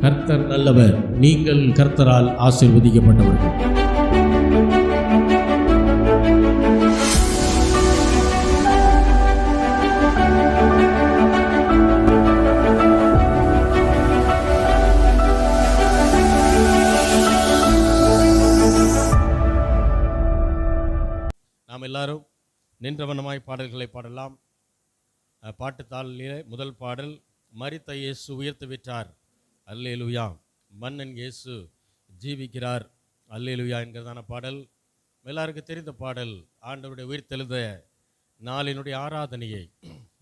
கர்த்தர் நல்லவர். நீங்கள் கர்த்தரால் ஆசீர்வதிக்கப்பட்டவர்கள். நாம் எல்லாரும் நின்றவனமாய் பாடல்களை பாடலாம். பாட்டுத்தாளிலே முதல் பாடல், மரித்த இயேசு உயிர்த்து விட்டார், அல்லேலூயா. மன்னன் இயேசு ஜீவிக்கிறார், அல்லேலூயா என்கிறதான பாடல் எல்லாருக்கும் தெரிந்த பாடல். ஆண்டவருடைய உயிர்த்தெழுந்த நாளினுடைய ஆராதனையை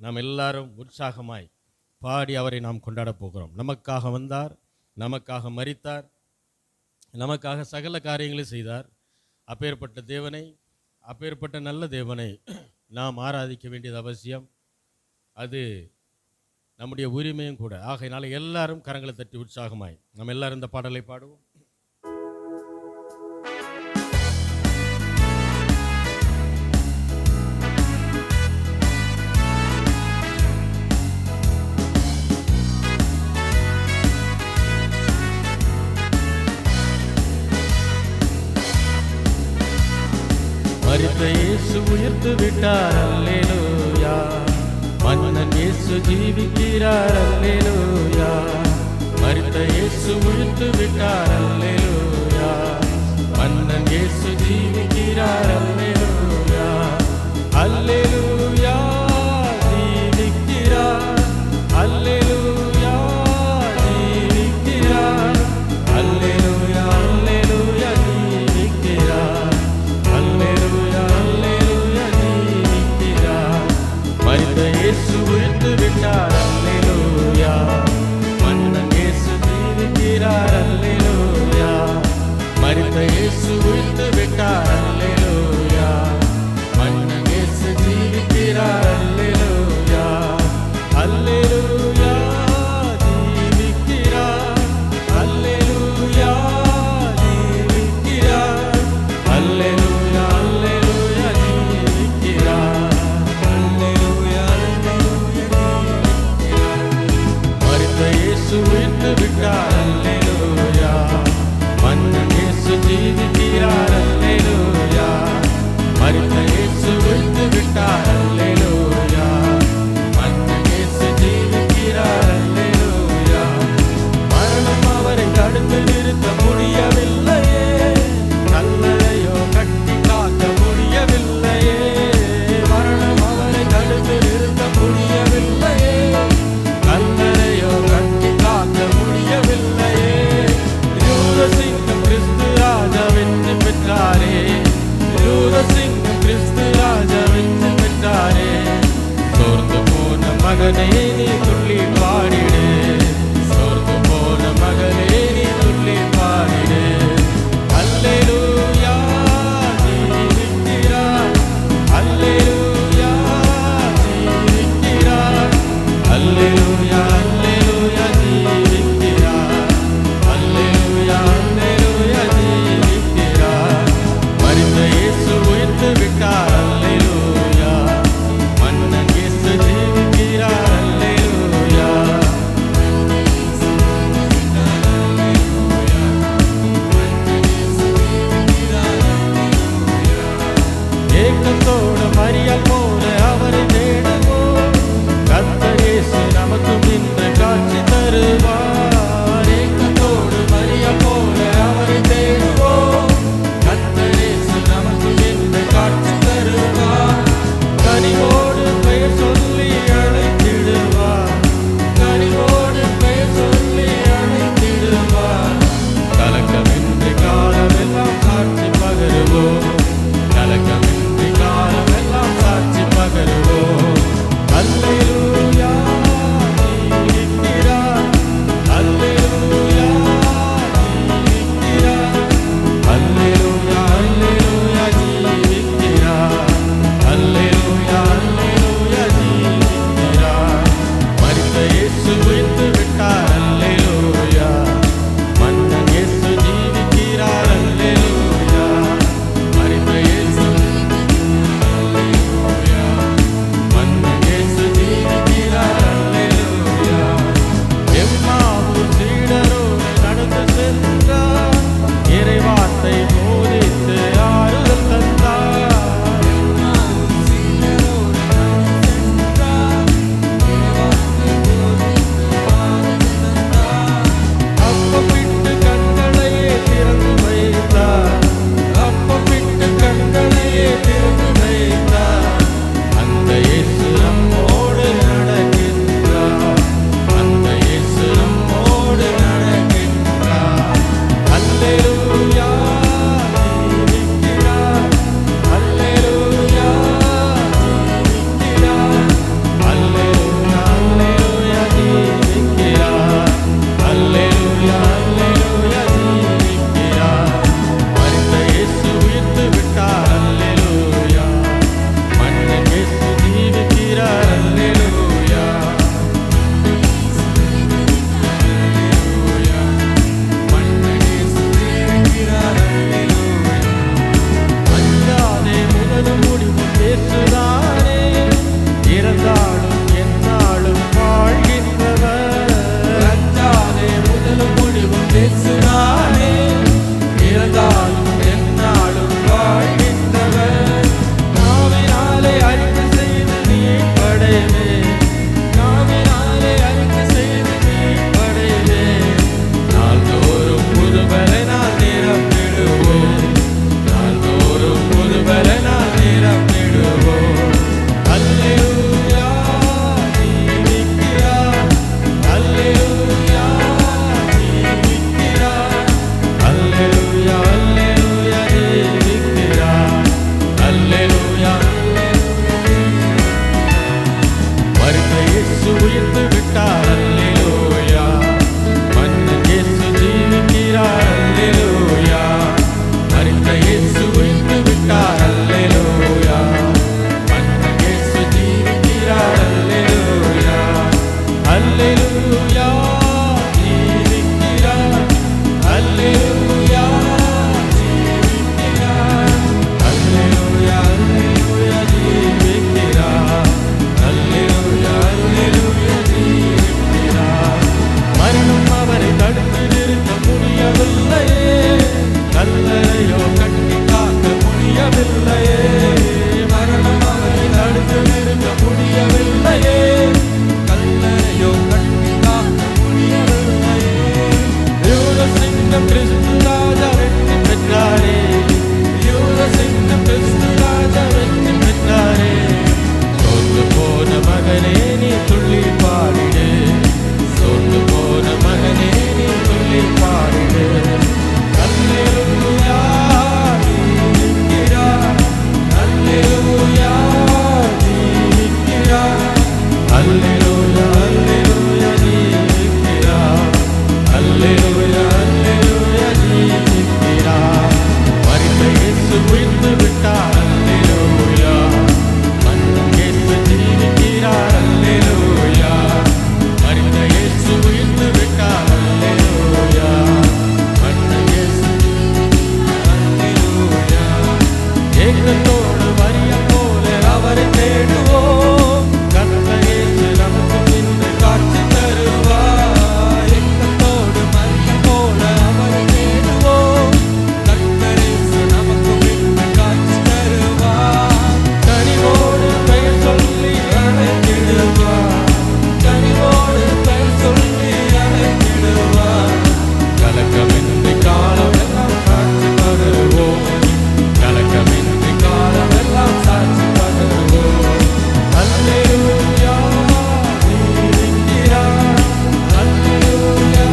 நாம் எல்லாரும் உற்சாகமாய் பாடி அவரை நாம் கொண்டாடப் போகிறோம். நமக்காக வந்தார், நமக்காக மரித்தார், நமக்காக சகல காரியங்களை செய்தார். அப்பேற்பட்ட தேவனை, அப்பேற்பட்ட நல்ல தேவனை நாம் ஆராதிக்க வேண்டியது அவசியம். அது நம்முடைய உரிமையும் கூட. ஆகையினால எல்லாரும் கரங்களை தட்டி உற்சாகமாய் நம்ம எல்லாரும் இந்த பாடலை பாடுவோம். மரித்த இயேசு உயிர்த்து விட்டார், அல்லேலூயா. மன்னன் இயேசு ஜீவிக்கிறார், அல்லேலூயா. மரித்த இயேசு உயிர்த்து விட்டார், அல்லேலூயா. மன்னன் இயேசு ஜீவிக்கிறார், அல்லேலூயா. அல்லேலூயா ஜீவிக்கிறார், அல்லேலூயா ஜீவிக்கிறார், அல்லேலூயா அல்லேலூயா ஜீவிக்கிறார், அல்லேலூயா அல்லேலூயா ஜீவிக்கிறார். மரித்த இயேசு உயிர்த்து விட்டார், அல்லேலூயா. மன்னன் இயேசு ஜீவிக்கிறார், அல்லேலூயா. மரித்த இயேசு உயிர்த்து விட்டார், அல்லேலூயா. மன்னன் இயேசு ஜீவிக்கிறார், அல்லேலூயா. அல்லேலூயா ஜீவிக்கிறார், அல்லேலூயா ஜீவிக்கிறார், அல்லேலூயா அல்லேலூயா ஜீவிக்கிறார். உயிர்த்து விட்டார், அல்லேலூயா. மன்னன் இயேசு ஜீவிக்கிறார், அல்லேலூயா. மரித்த இயேசு உயிர்த்து விட்டார், அல்லேலூயா. மன்னன் இயேசு ஜீவிக்கிறார், அல்லேலூயா. மரணம் அவரை தடுத்து நிறுத்த முடியவில்லையே, கல்லறையோ கட்டி காக்க முடியவில்லையே. மரணம் அவரை தடுத்து நிறுத்த முடியவில்லையே, கல்லறையோ கட்டி காக்க முடியவில்லையே. யூதசிங்கம் கிறிஸ்து ராஜா வெற்றி பெற்றாரே, யூதசிங்கம் கிறிஸ்து ராஜா வெற்றி பெற்றாரே. சோர்ந்து போன மகனே நீ துள்ளி பாடிடு, சோர்ந்து போன மகனே நீ துள்ளி பாடிடு. அல்லேலூயா ஜீவிக்கிறார், அல்லேலூயா ஜீவிக்கிறார், அல்லேலூயா அல்லேலூயா ஜீவிக்கிறார், அல்லேலூயா அல்லேலூயா ஜீவிக்கிறார். மரித்த இயேசு உயிர்த்து விட்டார், அல்லேலூயா. மன்னன் இயேசு ஜீவிக்கிறார், அல்லேலூயா. முடியவில்லையே, கல்லறையோ கட்டி காக்க முடியவில்லையே. யூத சிங்கம் கிறிஸ்து ராஜா வெற்றி பெற்றாரே, யூத சிங்கம் கிறிஸ்து ராஜா வெற்றி பெற்றாரே. சோர்ந்து போன மகனே நீ துள்ளி பாடிடு, சோர்ந்து போன மகனே நீ துள்ளி பாடிடு. அல்லேலூயா ஜீவிக்கிறார், அல்லேலூயா ஜீவிக்கிறார், அல்லேலூயா அல்லேலூயா ஜீவிக்கிறார், அல்லேலூயா அல்லேலூயா ஜீவிக்கிறார். மரித்த இயேசு உயிர்த்து விட்டார், அல்லேலூயா. மன்னும் இயேசு ஜீவிக்கிறார், அல்லேலூயா. மரித்த இயேசு உயிர்த்து விட்டார், அல்லேலூயா. மன்னும் இயேசு அல்லேலூயா. ஏக்கத்தோடு மரியம் போல அவரை தேடுவோம், கர்த்தர் இயேசு நமக்கு இன்று காட்சி தருவார். ஏக்கத்தோடு மரியம் போல அவரை தேடுவோம், கர்த்தர் இயேசு நமக்கு இன்று காட்சி தருவார். கனிவோடு பெயர் சொல்லி அழைத்திடுவார், கனிவோடு பெயர் சொல்லி அழைத்திடுவார். கலக்கமின்றி காலமெல்லாம் சாட்சி பகருவோம், கலக்கமின்றி காலமெல்லாம் சாட்சி பகருவோம். அல்லேலூயா ஜீவிக்கிறார், அல்லேலூயா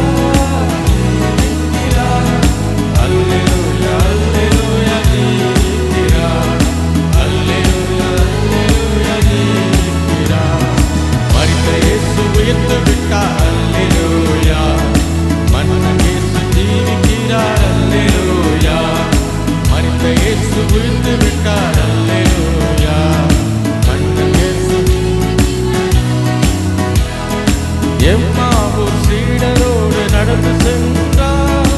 ஜீவிக்கிறார், அல்லேலூயா அல்லேலூயா ஜீவிக்கிறார், அல்லேலூயா அல்லேலூயா ஜீவிக்கிறார். மரித்த இயேசு உயிர்த்து விட்டார், அல்லேலூயா. மன்னும் இயேசு ஜீவிக்கிறார், அல்லேலூயா. மரித்த இயேசு உயிர்த்து விட்டார், அல்லேலூயா. மன்னும் இயேசு. எம்மாவூர் சீடரோடு நடந்து சென்றார்,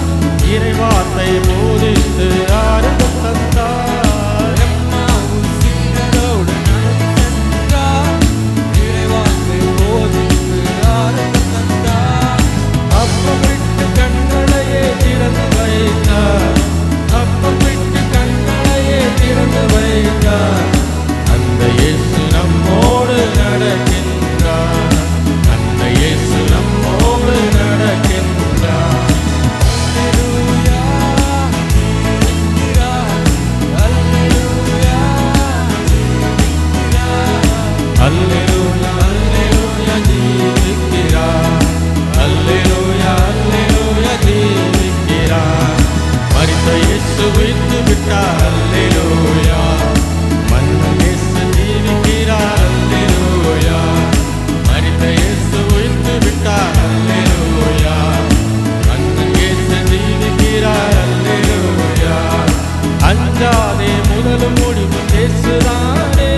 இறைவார்த்தை போதித்து ஆறுதல் தந்தார். எம்மாவூர் சீடரோடு நடந்து சென்றார், இறைவார்த்தை போதித்து ஆறுதல் தந்தார். அப்பம் விட்டு கண்களையே திறந்து வைத்தார், அப்பம் விட்டு கண்களையே திறந்து வைத்தார். அந்த இயேசு நம்மோடு நடக்கின்றார், அந்த இயேசு நம்மோடு நடக்கின்றார். அல்லேலூயா ஜீவிக்கிறார், அல்லேலூயா ஜீவிக்கிறார், அல்லேலூயா அல்லேலூயா ஜீவிக்கிறார், அல்லேலூயா அல்லேலூயா ஜீவிக்கிறார். மரித்த இயேசு உயிர்த்து விட்டார், அல்லேலூயா. மன்னும் இயேசு ஜீவிக்கிறார், அல்லேலூயா. மரித்த இயேசு உயிர்த்து விட்டார், அல்லேலூயா. மன்னும் இயேசு ஜீவிக்கிறார், அல்லேலூயா. அஞ்சாதே முதலும் முடிவும் இயேசுதானே,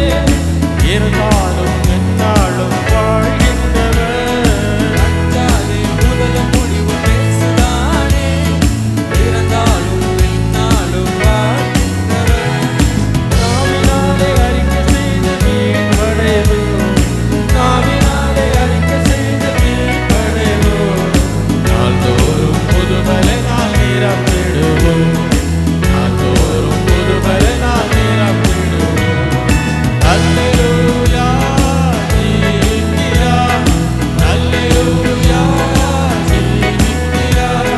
இருந்தாலும் என்னாலும் வாழ்கின்றவர். அஞ்சாதே முதலும் முடிவும் இயேசுதானே, இருந்தாலும் என்னாலும் வாழ்கின்றவர். நாவினாலே அறிக்கை செய்த மீட்படைவோம், நாவினாலே அறிக்கை செய்த மீட்படைவோம். நாள்தோறும் புதுபலனால் நிரம்பிடுவோம், நாள்தோறும் புதுபலனால் நிரம்பிடுவோம். அல்லேலூயா ஜீவிக்கிறார், அல்லேலூயா ஜீவிக்கிறார்,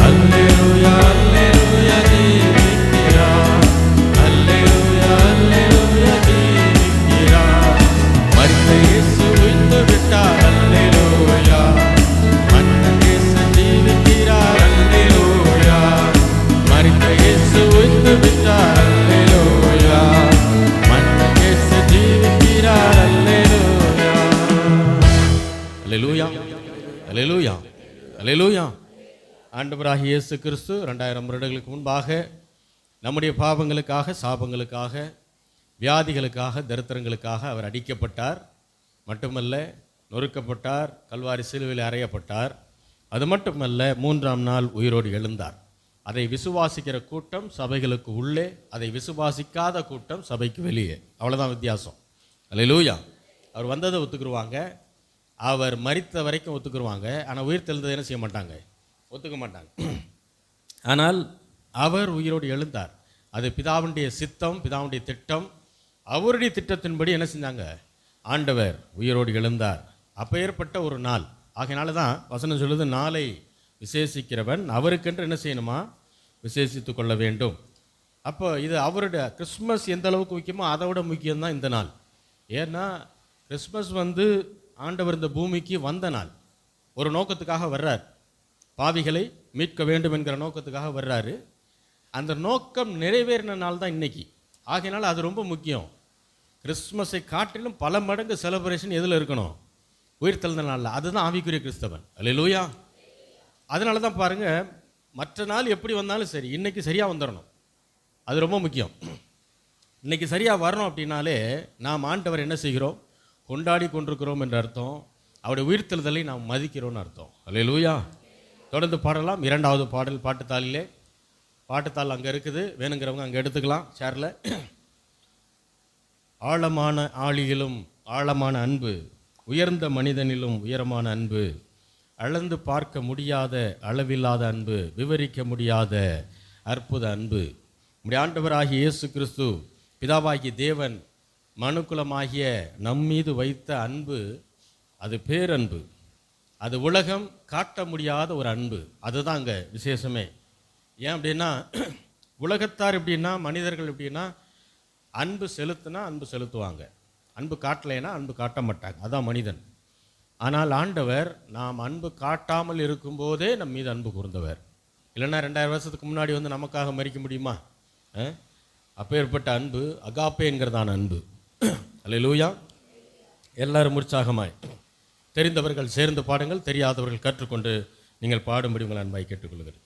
அல்லேலூயா அல்லேலூயா ஜீவிக்கிறார், அல்லேலூயா அல்லேலூயா ஜீவிக்கிறார். மரித்த இயேசு உயிர்த்து விட்டார், அல்லேலூயா. மன்னும் இயேசு ஜீவிக்கிறார், அல்லேலூயா. மரித்த இயேசு உயிர்த்து விட்டார், அல்லேலூயா. மன்னும் இயேசு ஜீவிக்கிறார், அல்லேலூயா. அல்லேலூயா அல்லேலூயா அல்லேலூயா. ஆண்டவராகிய இயேசு கிறிஸ்து 2000 வருடங்களுக்கு முன்பாக நம்முடைய பாவங்களுக்காக, சாபங்களுக்காக, வியாதிகளுக்காக, தரித்திரங்களுக்காக அவர் அடிக்கப்பட்டார். மட்டுமல்ல, நொறுக்கப்பட்டார், கல்வாரி சிலுவையில் அறையப்பட்டார். அது மட்டுமல்ல, 3ஆம் நாள் உயிரோடு எழுந்தார். அதை விசுவாசிக்கிற கூட்டம் சபைகளுக்கு உள்ளே, அதை விசுவாசிக்காத கூட்டம் சபைக்கு வெளியே. அவ்வளோதான் வித்தியாசம். அல்லேலூயா. அவர் வந்ததை ஒத்துக்குருவாங்க, அவர் மரித்த வரைக்கும் ஒத்துக்குருவாங்க. ஆனால் உயிர் தெழுந்ததை என்ன செய்ய மாட்டாங்க, ஒத்துக்க மாட்டாங்க. ஆனால் அவர் உயிரோடு எழுந்தார். அது பிதாவுடைய சித்தம், பிதாவுடைய திட்டம். அவருடைய திட்டத்தின்படி என்ன செஞ்சாங்க, ஆண்டவர் உயிரோடு எழுந்தார். அப்பேற்பட்ட ஒரு நாள். ஆகையினால தான் வசனம் சொல்லுது, நாளை விசேஷிக்கிறவன் அவருக்கென்று என்ன செய்யணுமா, விசேஷித்து கொள்ள வேண்டும். அப்போ இது அவருடைய கிறிஸ்மஸ் எந்த அளவுக்கு முக்கியமோ அதை விட முக்கியம்தான் இந்த நாள். ஏன்னா கிறிஸ்மஸ் ஆண்டவர் இந்த பூமிக்கு வந்த நாள். ஒரு நோக்கத்துக்காக வர்றார், பாவிகளை மீட்க வேண்டும் என்கிற நோக்கத்துக்காக வர்றாரு. அந்த நோக்கம் நிறைவேறின நாள் தான் இன்னைக்கு. ஆகையினால அது ரொம்ப முக்கியம். கிறிஸ்மஸை காட்டிலும் பல மடங்கு செலிப்ரேஷன் எதில் இருக்கணும், உயிர்த்தெழுந்த நாளில். அதுதான் ஆவிக்குரிய கிறிஸ்தவன். அல்லேலூயா. அதனால தான் பாருங்கள், மற்ற நாள் எப்படி வந்தாலும் சரி, இன்னைக்கு சரியாக வந்துடணும். அது ரொம்ப முக்கியம். இன்னைக்கு சரியாக வரணும் அப்படின்னாலே நாம் ஆண்டவர் என்ன செய்கிறோம், கொண்டாடி கொண்டிருக்கிறோம் என்ற அர்த்தம். அவருடைய உயிர்த்தெழுதலை நாம் மதிக்கிறோம்னு அர்த்தம். அல்லேலூயா. தொடர்ந்து பாடலாம். 2வது பாடல் பாட்டுத்தாளிலே. பாட்டுத்தாள் அங்கே இருக்குது, வேணுங்கிறவங்க அங்கே எடுத்துக்கலாம் சேரில். ஆழமான ஆழியிலும் ஆழமான அன்பு, உயர்ந்த மனிதனிலும் உயரமான அன்பு, அளந்து பார்க்க முடியாத அளவில்லாத அன்பு, விவரிக்க முடியாத அற்புத அன்பு. நம்முடைய ஆண்டவராகிய இயேசு கிறிஸ்து, பிதாவாகிய தேவன் மனுக்குலமாகிய நம்மீது வைத்த அன்பு, அது பேரன்பு. அது உலகம் காட்ட முடியாத ஒரு அன்பு. அதுதான் அங்கே விசேஷமே. ஏன் அப்படின்னா, உலகத்தார் எப்படின்னா, மனிதர்கள் எப்படின்னா, அன்பு செலுத்தினா அன்பு செலுத்துவாங்க, அன்பு காட்டலைன்னா அன்பு காட்ட மாட்டாங்க. அதான் மனிதன். ஆனால் ஆண்டவர் நாம் அன்பு காட்டாமல் இருக்கும்போதே நம் மீது அன்பு கூர்ந்தவர். இல்லைன்னா 2000 வருஷத்துக்கு முன்னாடி நமக்காக மரிக்க முடியுமா? அப்பேற்பட்ட அன்பு அகாப்பேங்கிறதான அன்பு. அல்லேலூயா. எல்லாரும் உற்சாகமாய் தெரிந்தவர்கள் சேர்ந்து பாடுங்கள், தெரியாதவர்கள் கற்றுக்கொண்டு நீங்கள் பாடும்படி உங்கள் அன்பாய் கேட்டுக்கொள்கிறேன்.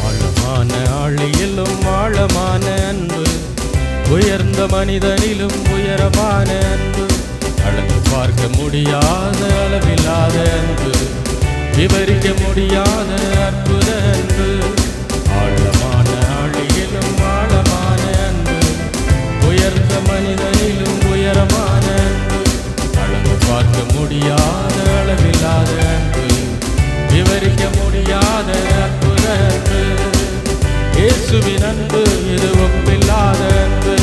ஆழமான ஆழியிலும் ஆழமான அன்பு, உயர்ந்த மனிதனிலும் உயரமான அன்பு, அளந்து பார்க்க முடியாத அளவில்லாத அன்பு, விவரிக்க முடியாத அற்புத அன்பு. ஆழமான ஆழியிலும் ஆழமான அன்பு, உயர்ந்த மனிதனிலும் உயரமான அன்பு, அளந்து பார்க்க முடியாத அளவில்லாத அன்பு, விவரிக்க முடியாத அற்புத அன்பு. இயேசுவின் அன்பு இது ஒப்பில்லாத அன்பு,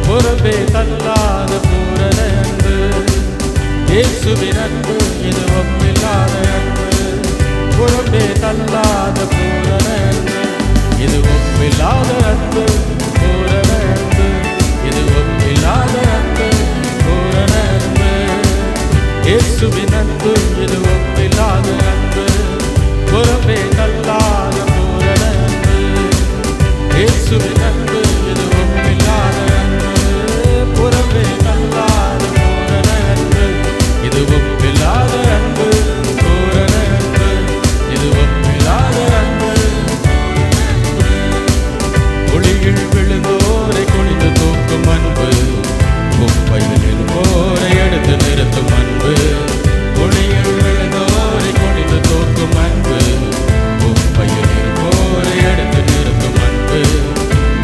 புறம்பே தள்ளாத பூரண அன்பு. இயேசுவின் அன்பு இது ஒப்பில்லாத அன்பு, புறம்பே தள்ளாத பூரண அன்பு. இது ஒப்பில்லாத அன்பு, பூரண அன்பு. இது ஒப்பில்லாத அன்பு, பூரண அன்பு. இயேசுவின் அன்பு இது ஒப்பில்லாத அன்பு, புறம்பே தள்ளாத பூரண அன்பு. இயேசுவின் அன்பு இது ஒப்பில்லாத அன்பு, புறம்பே தள்ளாத பூரண அன்பு. இது ஒப்பில்லாத அன்பு, பூரண அன்பு. இது ஒப்பில்லாத அன்பு. ஒளியில் விழுந்தோரை குனிந்து தூக்கும் அன்பு, குப்பையில் இருப்போரை எடுத்து நிறுத்தும் அன்பு. ஒளியில் விழுந்தோரை குனிந்து தூக்கும் அன்பு, குப்பையில் இருப்போரை எடுத்து நிறுத்தும் அன்பு.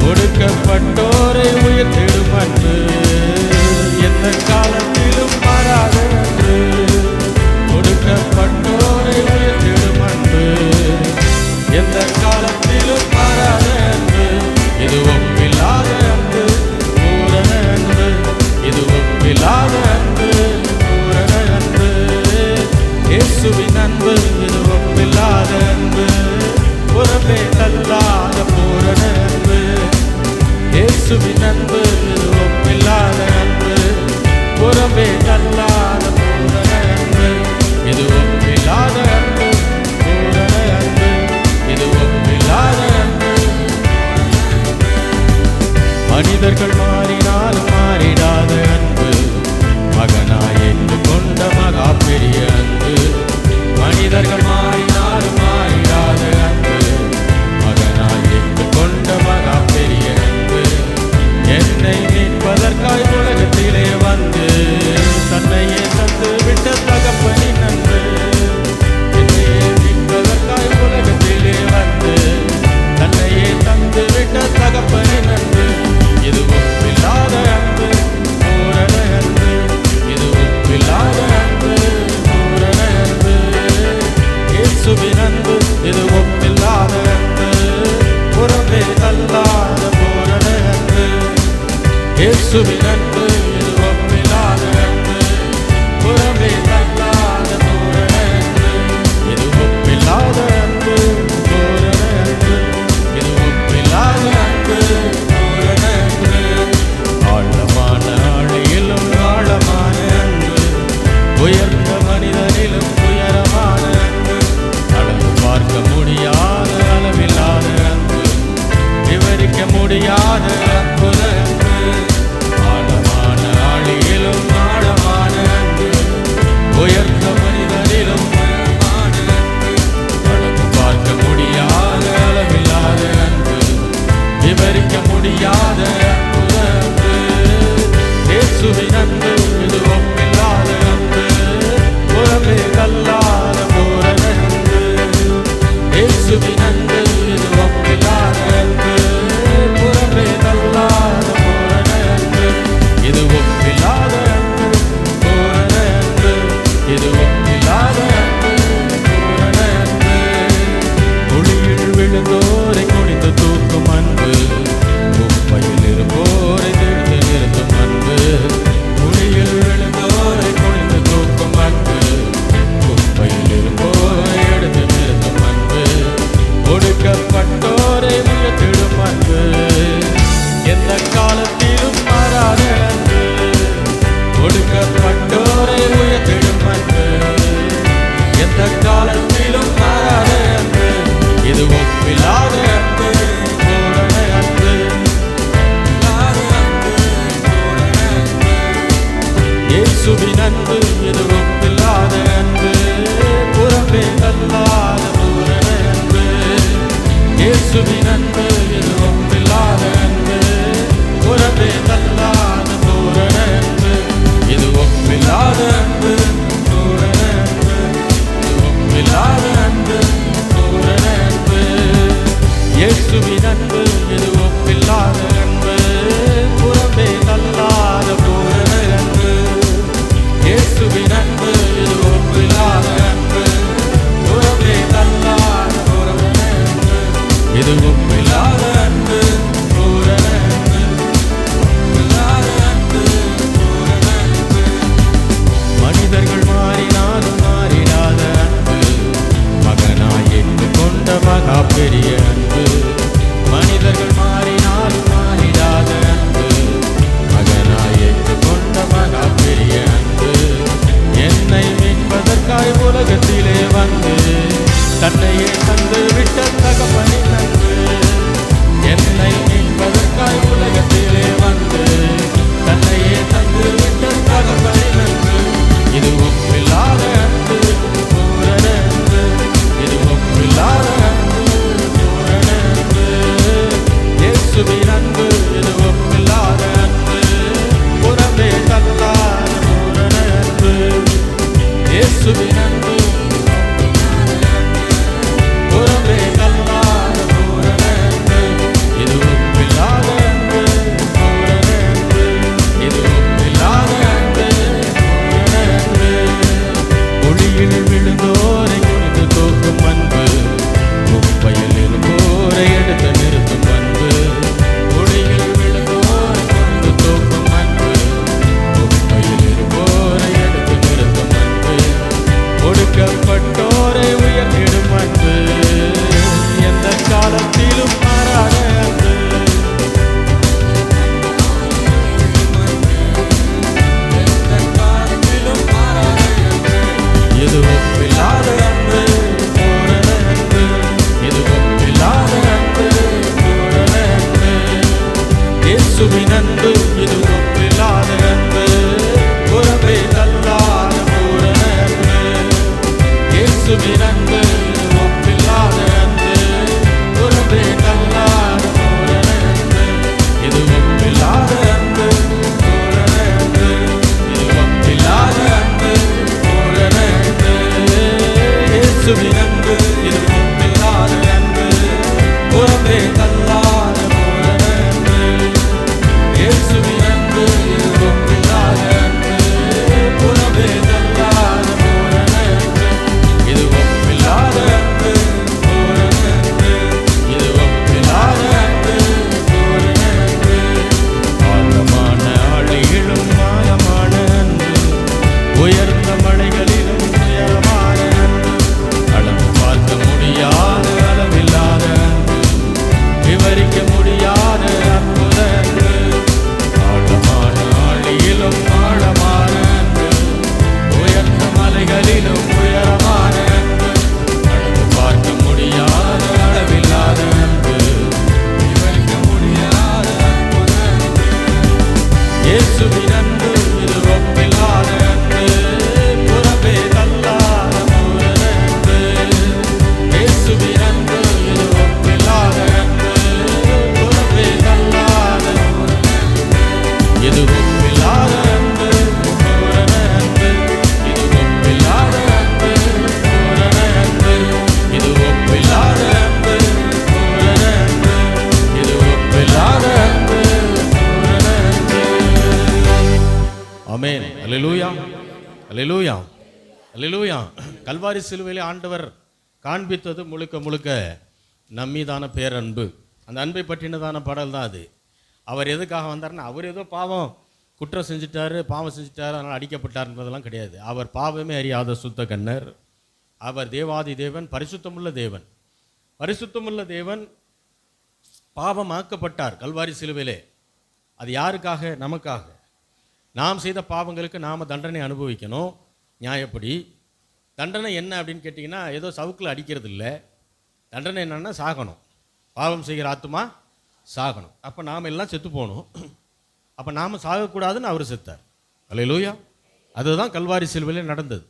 ஒடுக்கப்பட்டோரை உயர்த்திடும் அன்பு, எந்த காலத்திலும் மாறாத அன்பு. ஒடுக்கப்பட்டோரை உயர்த்திடும் அன்பு, எந்த காலத்திலும் மாறாத அன்பு. இது ஒப்பில்லாத அன்பு, பூரண அன்பு. இது ஒப்பில்லாத அன்பு, பூரண அன்பு. இயேசுவின் அன்பு இது ஒப்பில்லாத அன்பு, புறம்பே தள்ளாத பூரண அன்பு. இயேசுவின் அன்பு இது ஒப்பில்லாத அன்பு, புறம்பே தள்ளாத பூரண அன்பு. இது ஒப்பில்லாத அன்பு, பூரண அன்பு. இது ஒப்பில்லாத அன்பு. மனிதர்கள் மாறினாலும் மாறிடாத அன்பு, மகனாய் என்று கொண்ட மகா பெரிய அன்பு. மனிதர்கள் இது ஒப்பில்லாத அன்பு, பூரண அன்பு, ஒப்பில்லாத அன்பு, பூரண அன்பு. மனிதர்கள் மாறினாலும் மாறிடாத அன்பு, மகனாய் ஏற்றுக்கொண்ட மகா பெரிய அன்பு. மனிதர்கள் மாறினாலும் மாறிடாத அன்பு, மகனாய் ஏற்றுக்கொண்ட மகா பெரிய அன்பு. என்னை மீட்பதற்காய் உலகத்திலே வந்து தன்னையே தந்து விட்ட தகப்பனின் அன்பு. என்னை மீட்பதற்காய் உலகத்திலே வந்து தன்னையே தந்து விட்ட தகப்பனின் அன்பு. இது ஒப்பில்லாத அன்பு, பூரண அன்பு. இது ஒப்பில்லாத அன்பு, பூரண அன்பு. இயேசுவின் அன்பு இது ஒப்பில்லாத அன்பு, புறம்பே தள்ளாத பூரண அன்பு. இயேசுவின் அன்பு புறம்பே தள்ளாத பூரண அன்பு. இது ஒப்பில்லாத அன்பு, பூரண அன்பு. இது ஒப்பில்லாத அன்பு, பூரண அன்பு. ஒளியில் விழுந்தோரை குனிந்து தூக்கும் அன்பு, குப்பையில் இருப்போரை எடுத்து நிறுத்தும் அன்பு. ஒளியில் விழுந்தோரை குனிந்து தூக்கும் அன்பு, குப்பையில் இருப்போரை எடுத்து நிறுத்தும் அன்பு. ஒடுக்கப்பட்டோரை உயர்த்திடும் அன்பு, எந்த காலத்திலும் மாறாத அன்பு. எந்த காலத்திலும் மாறாத அன்பு. இது ஒப்பில்லாத அன்பு, பூரண அன்பு. இது ஒப்பில்லாத அன்பு, பூரண அன்பு. இயேசுவின் அன்பு இது ஒப்பில்லாத அன்பு, புறம்பே தள்ளாத பூரண அன்பு. இயேசுவின் அன்பு ஒப்பில்லாத அன்பு, புறம்பே தள்ளாத பூரண அன்பு. இது ஒப்பில்லாத அன்பு, பூரண அன்பு. இது ஒப்பில்லாத அன்பு, பூரண அன்பு. இயேசுவின் அன்பு இது ஒப்பில்லாத அன்பு, புறம்பே தள்ளாத பூரண அன்பு. இயேசுவின் அன்பு இது ஒப்பில்லாத அன்பு, புறம்பே தள்ளாத பூரண அன்பு. இது ஒப்பில்லாத அன்பு, பூரண அன்பு. இது ஒப்பில்லாத அன்பு, பூரண அன்பு. ஆழமான ஆழியிலும் ஆழமான அன்பு, உயர்ந்த மலைகளிலும் உயரமான அன்பு. அளவு பார்க்க முடியாத அளவில்லாத அன்பு, விவரிக்க முடியாத அற்புத அன்பு. ஆழமான ஆழியிலும் ஆழமான அன்பு, உயர்ந்த மலைகளிலும் உயரமான அன்பு. அளவு பார்க்க முடியாத அளவில்லாத அன்பு, விவரிக்க முடியாத அற்புத அன்பு. இயேசுவின் அன்பு இது ஒப்பில்லாத அன்பு, புறம்பே தள்ளாத பூரண அன்பு. இயேசுவின் அன்பு இது ஒப்பில்லாத அன்பு, புறம்பே தள்ளாத பூரண அன்பு. இது ஒப்பில்லாத அன்பு, பூரண அன்பு. இது ஒப்பில்லாத அன்பு, பூரண அன்பு. இது ஒப்பில்லாத அன்பு, பூரண அன்பு. இது ஒப்பில்லாத அன்பு, பூரண அன்பு. ஆமென். அல்லேலூயா, அல்லேலூயா, அல்லேலூயா. கல்வாரி சிலுவையிலே ஆண்டவர் காண்பித்தது முழுக்க முழுக்க நம்மீதான பேரன்பு. அந்த அன்பை பற்றினதான பாடல் தான் அது. அவர் எதுக்காக வந்தார்னா, அவர் ஏதோ பாவம் குற்றம் செஞ்சுட்டாரு, பாவம் செஞ்சுட்டாரு, அதனால் அடிக்கப்பட்டார்ன்றதெல்லாம் கிடையாது. அவர் பாவமே அறியாத சுத்த கன்னர். அவர் தேவாதி தேவன், பரிசுத்தமுள்ள தேவன். பரிசுத்தமுள்ள தேவன் பாவமாக்கப்பட்டார் கல்வாரி சிலுவையிலே. அது யாருக்காக? நமக்காக. நாம் செய்த பாவங்களுக்கு நாம் தண்டனை அனுபவிக்கணும். நியாயப்படி தண்டனை என்ன அப்படின்னு கேட்டிங்கன்னா, ஏதோ சவுக்கில் அடிக்கிறது இல்லை. தண்டனை என்னன்னா சாகணும். பாவம் செய்கிற ஆத்துமா சாகணும். அப்போ நாம் எல்லாம் செத்து போகணும். அப்போ நாம் சாகக்கூடாதுன்னு அவர் செத்தார். அல்லேலூயா. அதுதான் கல்வாரி சிலுவையில் நடந்தது.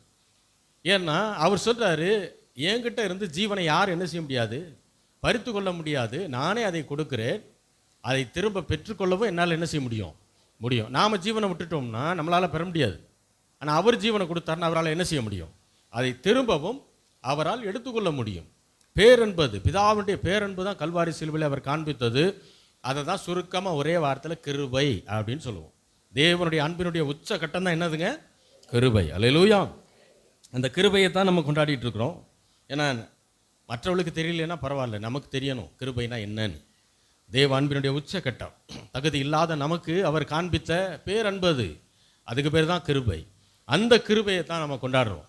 ஏன்னா அவர் சொல்கிறாரு, என்கிட்ட இருந்து ஜீவனை யார் என்ன செய்ய முடியாது, பறித்து கொள்ள முடியாது. நானே அதை கொடுக்கிறேன். அதை திரும்ப பெற்றுக்கொள்ளவும் என்னால் என்ன செய்ய முடியும்? நாம் ஜீவனை விட்டுட்டோம்னா நம்மளால் பெற முடியாது. ஆனால் அவர் ஜீவனை கொடுத்தாருன்னு அவரால் என்ன செய்ய முடியும்? அதை திரும்பவும் அவரால் எடுத்துக்கொள்ள முடியும். பேரன்பது, பிதாவுடைய பேரன்பு தான் கல்வாரி சிலுவையில் அவர் காண்பித்தது. அதை தான் சுருக்கமாக ஒரே வார்த்தையில் கிருபை அப்படின்னு சொல்லுவோம். தேவனுடைய அன்பினுடைய உச்ச கட்டம் தான் என்னதுங்க? கிருபை. அல்லேலூயா. அந்த கிருபையை தான் நம்ம கொண்டாடிட்டு இருக்கிறோம். ஏன்னா மற்றவர்களுக்கு தெரியலன்னா பரவாயில்ல, நமக்கு தெரியணும் கிருபைனா என்னன்னு. தேவ அன்பினுடைய உச்சக்கட்டம். தகுதி இல்லாத நமக்கு அவர் காண்பித்த பேரன்பது, அதுக்கு பேர் தான் கிருபை. அந்த கிருபையை தான் நம்ம கொண்டாடுறோம்.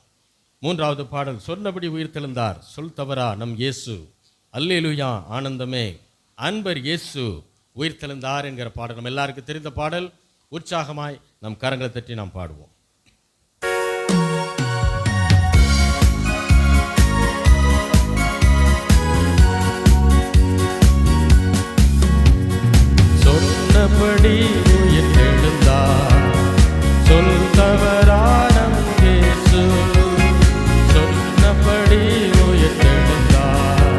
3வது பாடல், சொன்னபடி உயிர்த்தெழுந்தார் சொல் தவறா நம் இயேசு, அல்லேலூயா ஆனந்தமே அன்பர் இயேசு உயிர்த்தெழுந்தார் என்கிற பாடல் நம்ம எல்லாருக்கும் தெரிந்த பாடல். உற்சாகமாய் நம் கரங்களை தட்டி நாம் பாடுவோம். சொன்னபடி உயிர்த்தெழுந்தார் சொல் தவறா நம் இயேசு, சொன்னபடி உயிர்த்தெழுந்தார்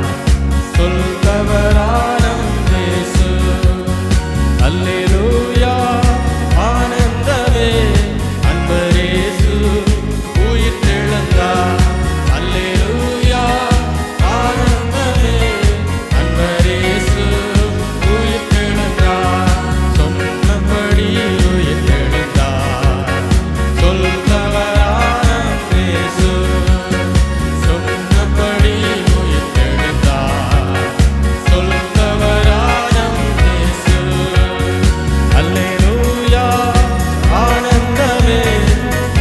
சொல் தவறா நம் இயேசு, அல்லேலூயா ஆனந்தமே அன்பர் இயேசு உயிர்த்தெழுந்தார், அல்லேலூயா ஆனந்தமே அன்பர் இயேசு உயிர்த்தெழுந்தார், சொன்னபடி உயிர்த்தெழுந்தார் சொல் தவறா நம் இயேசு, சொன்னபடி உயிர்த்தெழுந்தார் சொல் தவறா நம் இயேசு, அல்லேலூயா ஆனந்தமே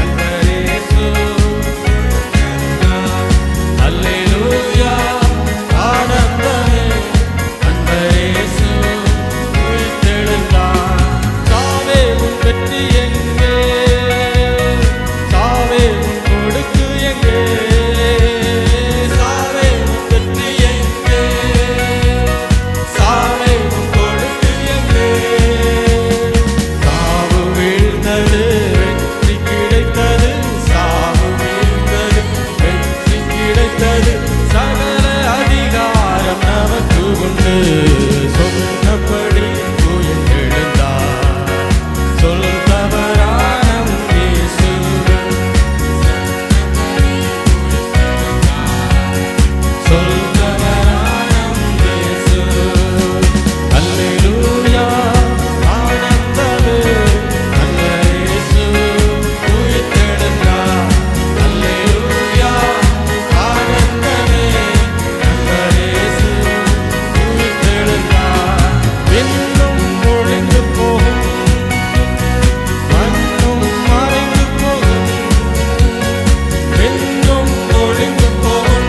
அன்பர் இயேசு, அல்லேலூயா ஆனந்தமே அன்பர் இயேசு உயிர்த்தெழுந்தார். சாவே உன் வெற்றி எங்கே, சாவே உன் கொடுக்கு எங்கே, சாவே உன் வெற்றி எங்கே, சாவே உன் கொடுக்கு எங்கே, சாவு வீழ்ந்தது வெற்றி கிடைத்தது, சாவு வீழ்ந்தது வெற்றி கிடைத்தது, சகல அதிகாரம் நமக்கு உண்டு, சொன்னபடி உயிர்த்தெழுந்தார் சொல் தவறா நம் இயேசு, சொல் தவறா நம் இயேசு, அல்லேலூயா ஆனந்தமே அன்பர் இயேசு உயிர்த்தெழுந்தார், அல்லேலூயா ஆனந்தமே அன்பர் இயேசு உயிர்த்தெழுந்தார். விண்ணும் ஒழிந்து போகும், மண்ணும் மறைந்து போகும், விண்ணும் ஒழிந்து போகும்,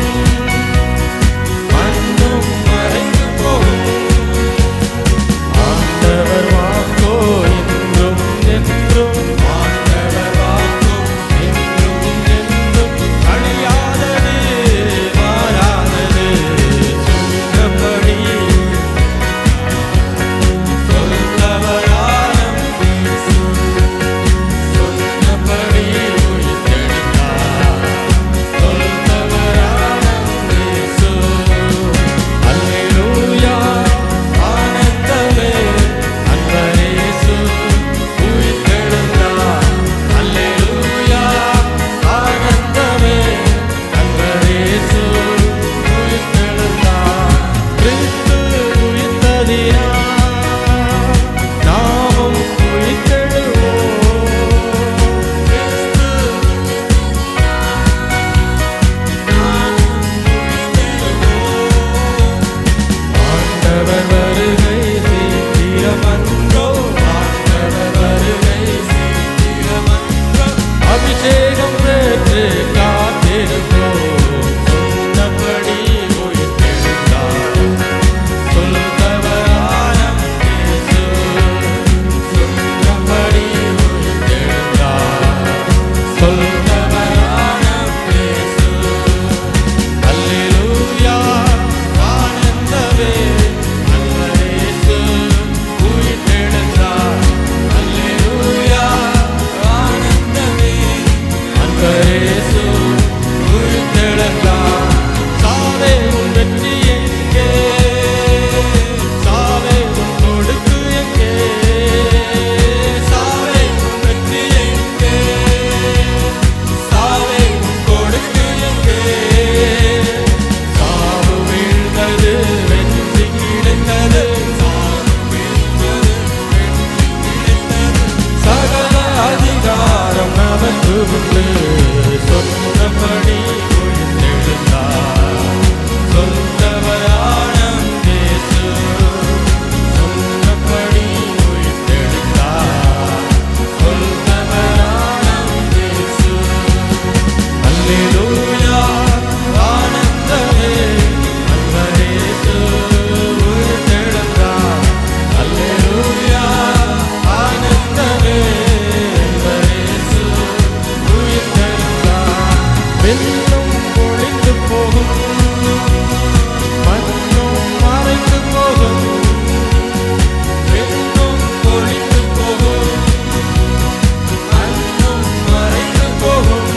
மண்ணும் மறைந்து போகும், விண்ணும் ஒழிந்து போகும், மண்ணும் மறைந்து போகும்.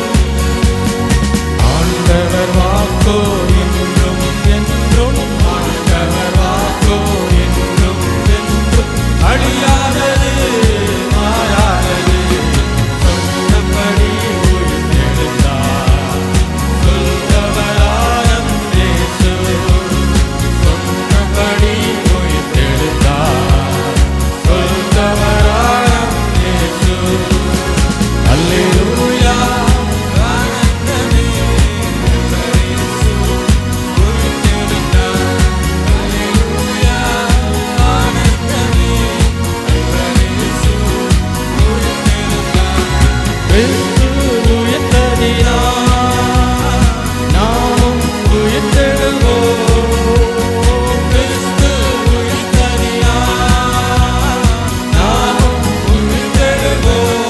ஆண்டவர் வாக்கோ என்றும் என்றும், ஆண்டவர் வாக்கோ என்றும் என்றும் அழியாதது, மாறாதது. சொன்னபடி உயிர்த்தெழுந்தார், சொல்பவராம் இயேசு. சொன்னபடி உயிர்த்தெழுந்தார், சொல்பவராம் இயேசு. அல்லேலூயா, ஆனந்தமே, இயேசு உயிர்த்தெழுந்தார். அல்லேலூயா, ஆனந்தமே, இயேசு உயிர்த்தெழுந்தார். கிறிஸ்து உயிர்த்தெழுந்தார், நாமும் உயிர்த்தெழுவோம். கிறிஸ்து உயிர்த்தெழுந்தார், நாமும் உயிர்த்தெழுவோம்.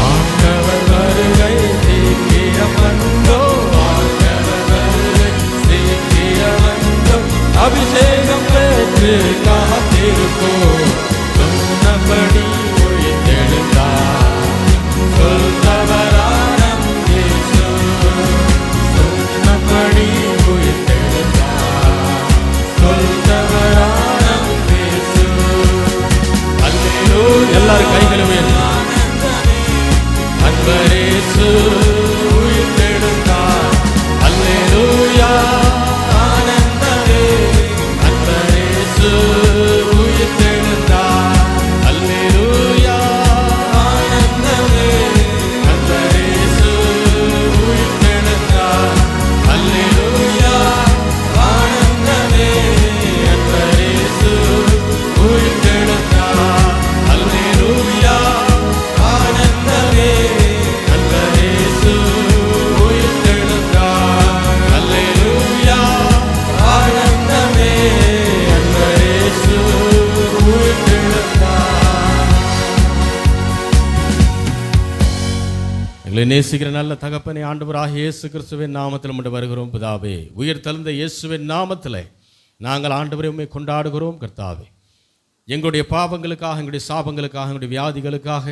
ஆண்டவர் வருகை சீக்கிரமன்றோ, ஆண்டவர் வருகை சீக்கிரமன்றோ. அபிஷேகம் பெற்று காத்திருப்போம். சொன்னபடி உயிர்த்தெழுந்தார், சொல்பவராம் இயேசு. சொன்னபடி உயிர்த்தெழுந்தார், சொல்பவராம் இயேசு. அல்லேலூயா. எல்லாரும் கைகளை உயர்த்தி அன்பர் இயேசு உயிர்த்தெழுந்தார். அல்லேலூயா, ஆனந்தமே, அன்பர் இயேசு உயிர்த்தெழுந்தார். அல்லேலூயா, ஆனந்தமே, அன்பர் இயேசு உயிர்த்தெழுந்தார். அல்லேலூயா, ஆனந்தமே, அன்பர் இயேசு உயிர்த்தெழுந்தார். அல்லேலூயா, ஆனந்தமே, அன்பர் இயேசு உயிர்த்தெழுந்தார். அல்லேலூயா, ஆனந்தமே, அன்பர் இயேசு உயிர்த்தெழுந்தார். எங்களை நேசிக்கிற நல்ல தகப்பனே, ஆண்டவராகிய இயேசு கிறிஸ்துவின் நாமத்தில் மட்டும் வருகிறோம் பிதாவே. உயிர்த்தெழுந்த இயேசுவின் நாமத்தில் நாங்கள் ஆண்டவரை உம்மை கொண்டாடுகிறோம் கர்த்தாவே. எங்களுடைய பாவங்களுக்காக, எங்களுடைய சாபங்களுக்காக, எங்களுடைய வியாதிகளுக்காக,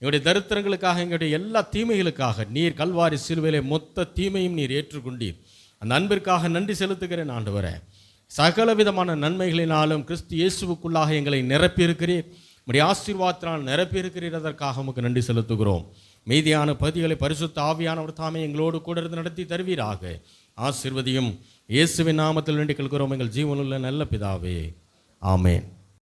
எங்களுடைய தரித்திரங்களுக்காக, எங்களுடைய எல்லா தீமைகளுக்காக நீர் கல்வாரி சிலுவையிலே மொத்த தீமையும் நீர் ஏற்றுக்கொண்டீர். அந்த அன்பிற்காக நன்றி செலுத்துகிறேன் ஆண்டவரே. சகல விதமான நன்மைகளினாலும் கிறிஸ்து இயேசுவுக்குள்ளாக எங்களை நிரப்பியிருக்கிறீர். உம்முடைய ஆசீர்வாதத்தினால் நிரப்பியிருக்கிறீர். அதற்காக உமக்கு நன்றி செலுத்துகிறோம். மீதியான பதிகளை பரிசுத்த ஆவியானவர் தாமே எங்களோடு கூட இருந்து நடத்தி தருவீராக. ஆசீர்வதியும். இயேசுவின் நாமத்தில் வேண்டிக் கொள்கிறோம் எங்கள் ஜீவனுள்ள நல்ல பிதாவே. ஆமென்.